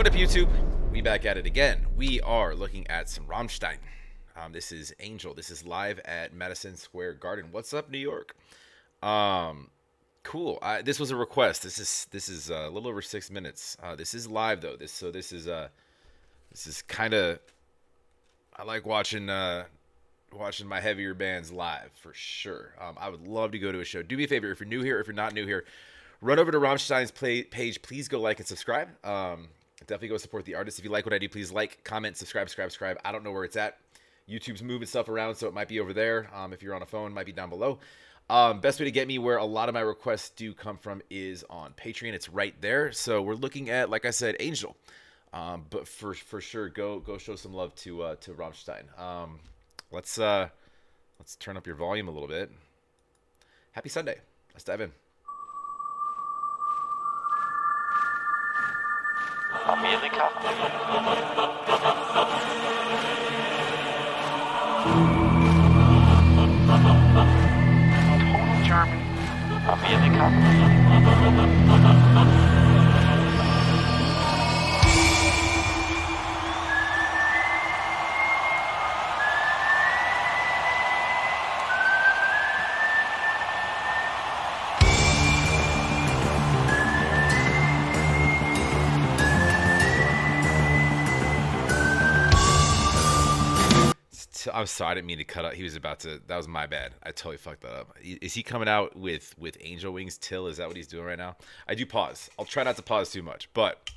What up, YouTube? We back at it again. We are looking at some Rammstein. This is Angel. This is live at Madison Square Garden. What's up, New York? Cool. This was a request. This is a little over 6 minutes. This is live though. This is kind of. I like watching my heavier bands live for sure. I would love to go to a show. Do me a favor, if you're new here, if you're not new here, run over to Rammstein's page. Please go like and subscribe. Definitely go support the artist. If you like what I do, please like, comment, subscribe. I don't know where it's at. YouTube's moving stuff around, so it might be over there. If you're on a phone, it might be down below. Best way to get me where a lot of my requests do come from is on Patreon. It's right there. So we're looking at, like I said, Angel. But for sure, go show some love to Rammstein. Let's turn up your volume a little bit. Happy Sunday. Let's dive in. Amerika. Total Germany. Amerika. I'm sorry, I didn't mean to cut out. He was about to. That was my bad. I totally fucked that up. Is he coming out with Angel Wings Till? Is that what he's doing right now? I do pause. I'll try not to pause too much, but.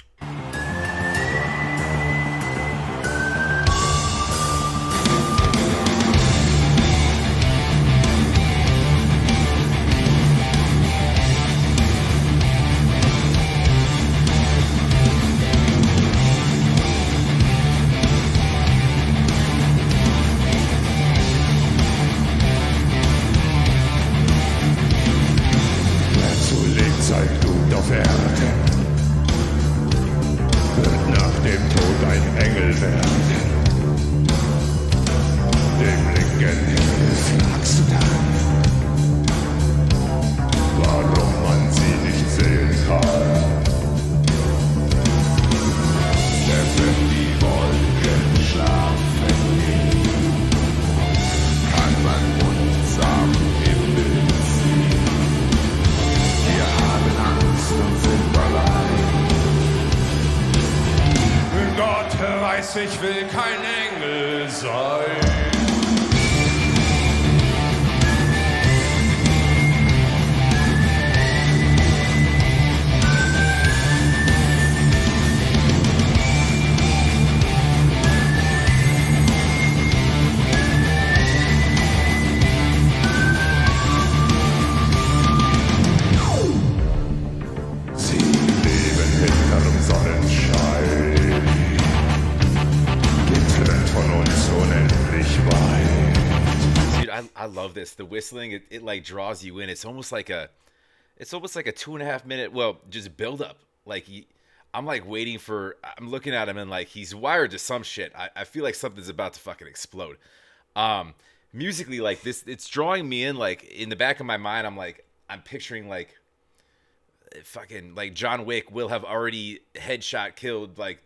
Wird nach dem Tod ein Engel werden. Dem linken Himmel fragst du dann, warum man sie nicht sehen kann. Denn wenn die Wolken schlafen liegen, kann man uns am Himmel sehen. Wir haben Angst und sind allein. Gott weiß, ich will kein Engel sein. I love this. The whistling, it like draws you in. It's almost like a 2.5 minute, well, just build up. Like I'm like waiting for. I'm looking at him and like he's wired to some shit. I feel like something's about to fucking explode. Musically, like this, it's drawing me in. Like in the back of my mind, I'm picturing like fucking like John Wick will have already headshot killed like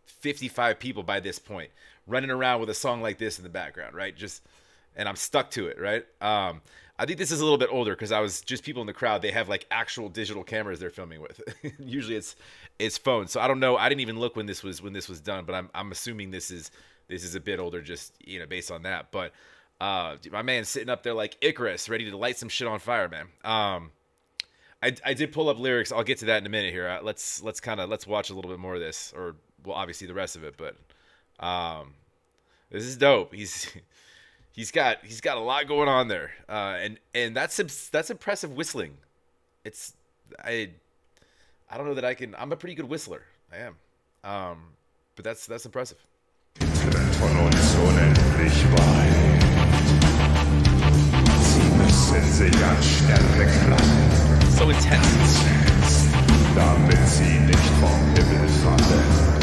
55 people by this point, running around with a song like this in the background, right? And I'm stuck to it, right? I think this is a little bit older because I was just people in the crowd. They have like actual digital cameras they're filming with. Usually it's phones. So I don't know. I didn't even look when this was done, but I'm assuming this is a bit older, just based on that. But my man's sitting up there like Icarus, ready to light some shit on fire, man. I did pull up lyrics. I'll get to that in a minute here. Let's watch a little bit more of this, or well, obviously the rest of it. But this is dope. He's got a lot going on there, and that's impressive whistling. I don't know that I can. I'm a pretty good whistler. I am, but that's impressive. Von uns unendlich weit. Sie müssen sich an Sterne klammern. So intense. Damit sie nicht vom Himmel fallen.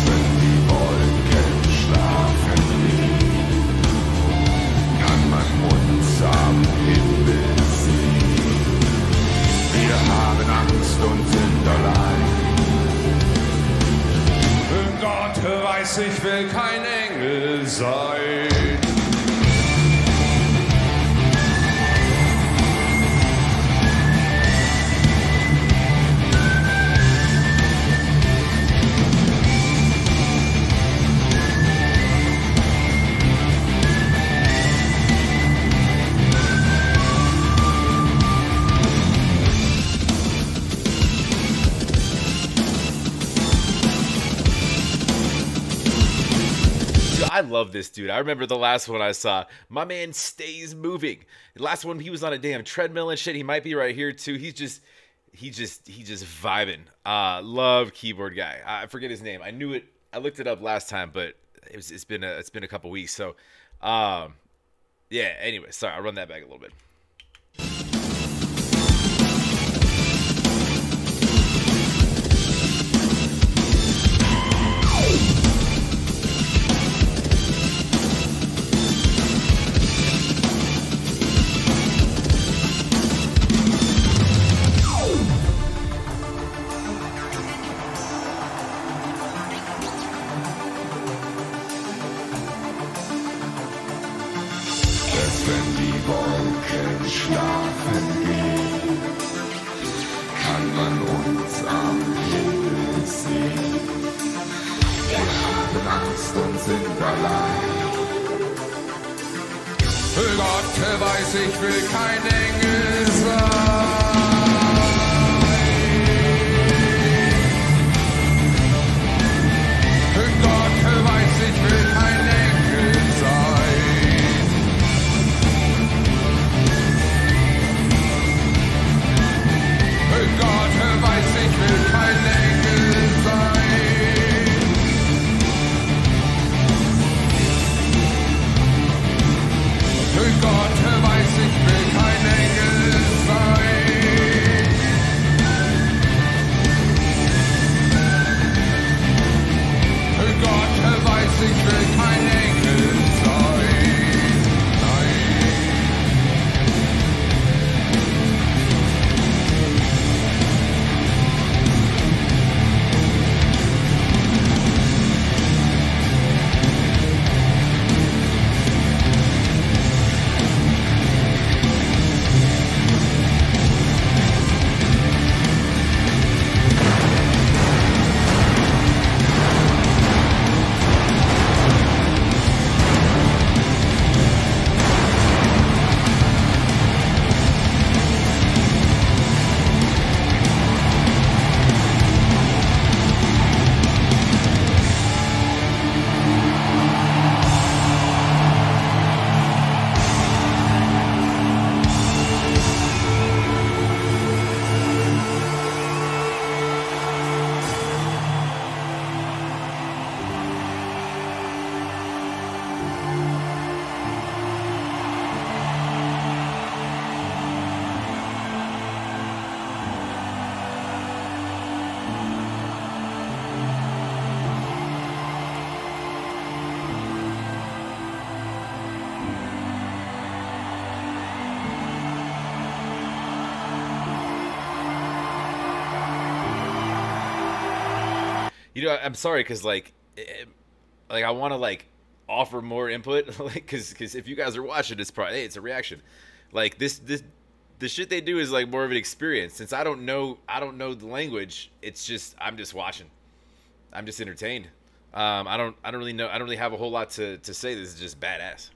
Wenn die Wolken schlafen liegen, kann man uns am Himmel sehen. Wir haben Angst und sind allein. weiß, ich will kein Engel sein. I love this dude. I remember the last one I saw. My man stays moving. The last one, he was on a damn treadmill and shit. He might be right here too. He's just vibing. Love keyboard guy. I forget his name. I knew it. I looked it up last time, but it's been a couple weeks. So, yeah. Anyway, sorry. I'll run that back a little bit. Wenn die Wolken schlafen gehen, kann man uns am Himmel sehen. Wir haben Angst und sind allein. Gott weiß, ich will kein Engel sein. Gott weiß, ich will kein Engel sein. Gott weiß, ich will kein Engel sein. Gott weiß, ich will kein Engel sein. Gott weiß, ich will kein Engel sein. Nein. You know, I'm sorry because like I want to like offer more input, like because if you guys are watching, it's probably hey, it's a reaction. Like this the shit they do is like more of an experience. Since I don't know the language, it's just I'm just watching. I'm just entertained. I don't really know. I don't really have a whole lot to say. This is just badass.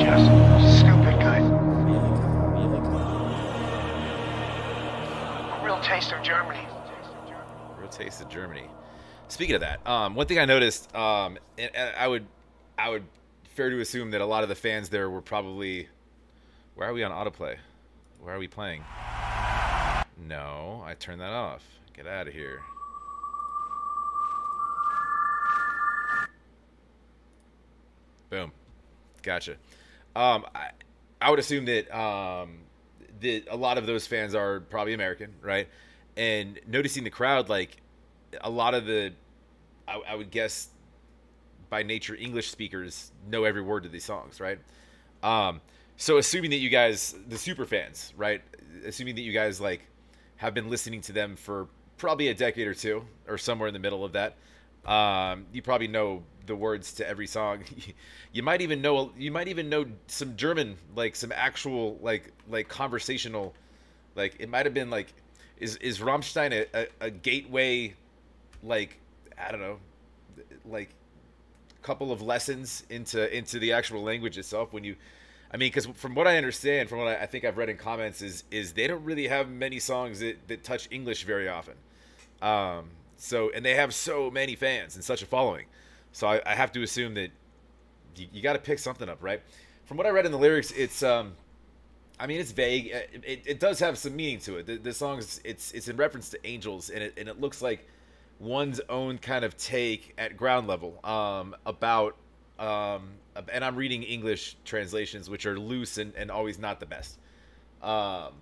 Just stupid guy. A real taste of Germany. Real taste of Germany. Speaking of that, one thing I noticed, and I would fair to assume that a lot of the fans there were probably. Where are we on autoplay? Where are we playing? No, I turned that off. Get out of here. Boom. Gotcha. I would assume that that a lot of those fans are probably American, right? And noticing the crowd, like a lot of the, I would guess, by nature, English speakers know every word to these songs, right? So assuming that you guys, the super fans, right? Assuming that you guys like have been listening to them for probably a decade or two, or somewhere in the middle of that. You probably know the words to every song. You might even know. You might even know some German, like some actual like conversational. Like it might have been like, is Rammstein a gateway, like I don't know, like couple of lessons into the actual language itself when you I mean, because from what I understand, from what I think I've read in comments, is they don't really have many songs that touch English very often. So and they have so many fans and such a following. So I have to assume that you got to pick something up, right? From what I read in the lyrics, it's I mean, it's vague. It does have some meaning to it. The song's it's in reference to angels, and it looks like one's own kind of take at ground level about and I'm reading English translations, which are loose and always not the best. But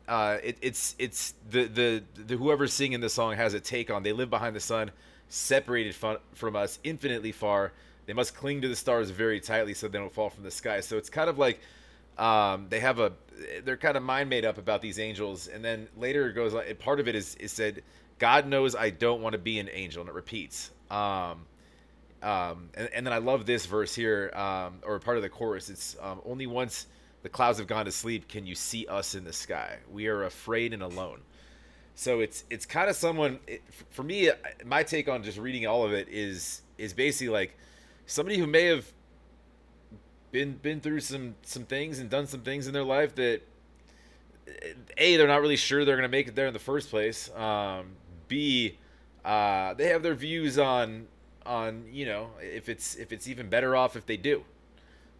it's the whoever's singing the song has a take on. They live behind the sun, separated from us, infinitely far. They must cling to the stars very tightly so they don't fall from the sky. So it's kind of like they're kind of mind made up about these angels, and then later it goes on. Part of it is said, God knows I don't want to be an angel, and it repeats. And then I love this verse here, or part of the chorus. It's only once the clouds have gone to sleep can you see us in the sky. We are afraid and alone. So it's kind of someone. For me, my take on just reading all of it is basically like somebody who may have been through some things and done some things in their life that A, they're not really sure they're gonna make it there in the first place. B, they have their views on if it's even better off if they do,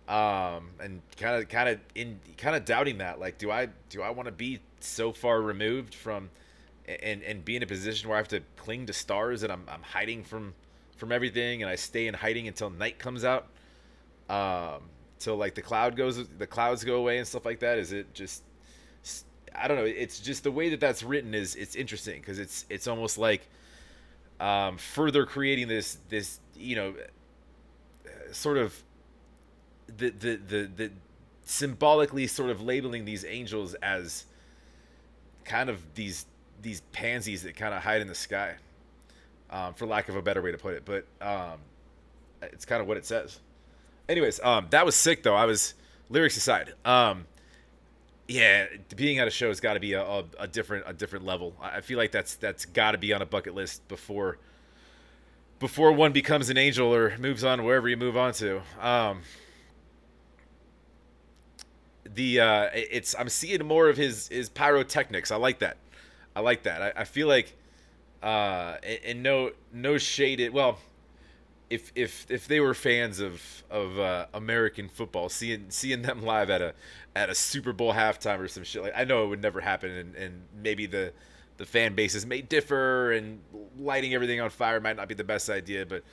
and kind of doubting that, like, do I want to be so far removed from and be in a position where I have to cling to stars and I'm hiding from everything, and I stay in hiding until night comes out, till like the clouds go away and stuff like that. Is it just, I don't know, it's just the way that that's written it's interesting, because it's almost like further creating this sort of the symbolically sort of labeling these angels as kind of these pansies that kind of hide in the sky, for lack of a better way to put it. But it's kind of what it says. Anyways, that was sick though. Lyrics aside, yeah, being at a show has got to be a different level. I feel like that's got to be on a bucket list before one becomes an angel or moves on wherever you move on to. I'm seeing more of his pyrotechnics. I like that. I feel like and no shaded. Well, if they were fans of American football, seeing them live at a Super Bowl halftime or some shit, like, I know it would never happen, and maybe the fan bases may differ, and lighting everything on fire might not be the best idea, but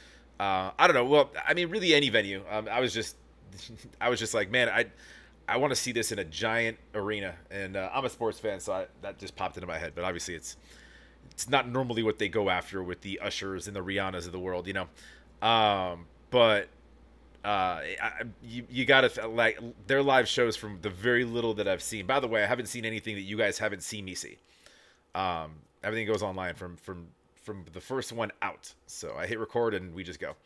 I don't know. Well, I mean, really any venue. I was just like, man, I want to see this in a giant arena, and I'm a sports fan, so that just popped into my head. But obviously, it's not normally what they go after with the Ushers and the Rihannas of the world, you know. But you gotta, like, their live shows, from the very little that I've seen. By the way, I haven't seen anything that you guys haven't seen me see. Everything goes online from the first one out. So I hit record and we just go.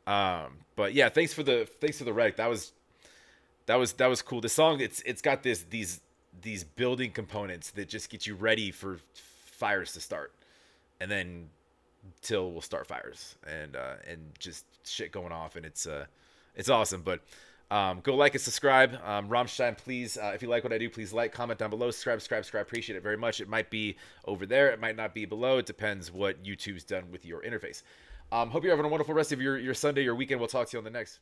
But yeah, thanks for the rec. That was cool. The song, it's got these building components that just get you ready for fires to start, and then till we'll start fires and just shit going off, and it's awesome. But go like and subscribe. Rammstein, please, if you like what I do, please like, comment down below, subscribe. Appreciate it very much. It might be over there, it might not be below. It depends what YouTube's done with your interface. Hope you're having a wonderful rest of your Sunday, your weekend. We'll talk to you on the next.